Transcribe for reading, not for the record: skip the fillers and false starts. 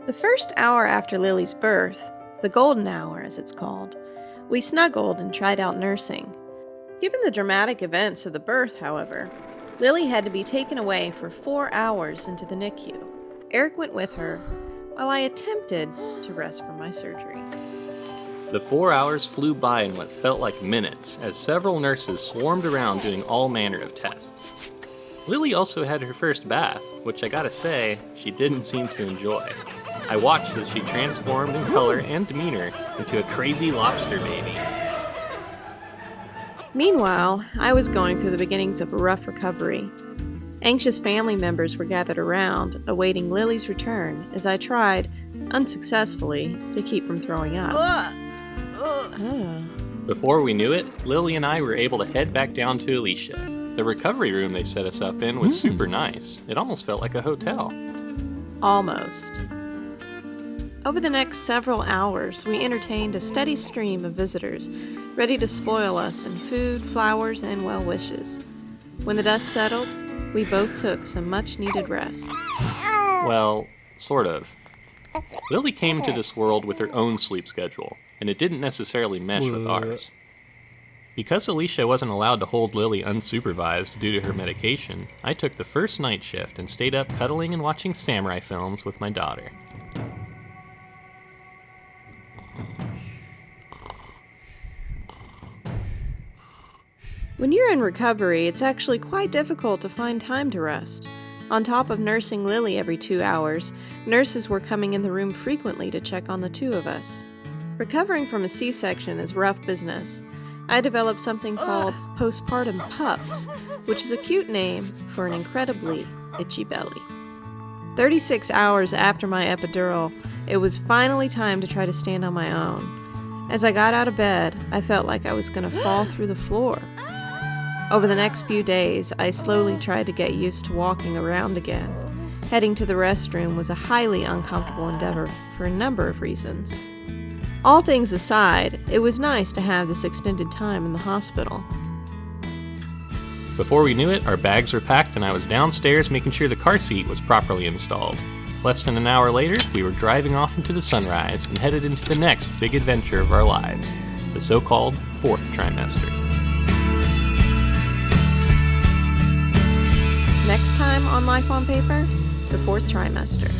The first hour after Lily's birth, the golden hour as it's called, we snuggled and tried out nursing. Given the dramatic events of the birth, however, Lily had to be taken away for 4 hours into the NICU. Eric went with her, while I attempted to rest from my surgery. The 4 hours flew by in what felt like minutes, as several nurses swarmed around doing all manner of tests. Lily also had her first bath, which I gotta say, she didn't seem to enjoy. I watched as she transformed in color and demeanor into a crazy lobster baby. Meanwhile, I was going through the beginnings of a rough recovery. Anxious family members were gathered around, awaiting Lily's return as I tried, unsuccessfully, to keep from throwing up. Before we knew it, Lily and I were able to head back down to Alicia. The recovery room they set us up in was super nice. It almost felt like a hotel. Almost. Over the next several hours, we entertained a steady stream of visitors, ready to spoil us in food, flowers, and well wishes. When the dust settled, we both took some much-needed rest. Well, sort of. Lily came into this world with her own sleep schedule, and it didn't necessarily mesh with ours. Because Alicia wasn't allowed to hold Lily unsupervised due to her medication, I took the first night shift and stayed up cuddling and watching samurai films with my daughter. When you're in recovery, it's actually quite difficult to find time to rest. On top of nursing Lily every 2 hours, nurses were coming in the room frequently to check on the two of us. Recovering from a C-section is rough business. I developed something called postpartum puffs, which is a cute name for an incredibly itchy belly. 36 hours after my epidural, it was finally time to try to stand on my own. As I got out of bed, I felt like I was going to fall through the floor. Over the next few days, I slowly tried to get used to walking around again. Heading to the restroom was a highly uncomfortable endeavor for a number of reasons. All things aside, it was nice to have this extended time in the hospital. Before we knew it, our bags were packed and I was downstairs making sure the car seat was properly installed. Less than an hour later, we were driving off into the sunrise and headed into the next big adventure of our lives, the so-called 4th trimester. Next time on Life on Paper, the 4th trimester.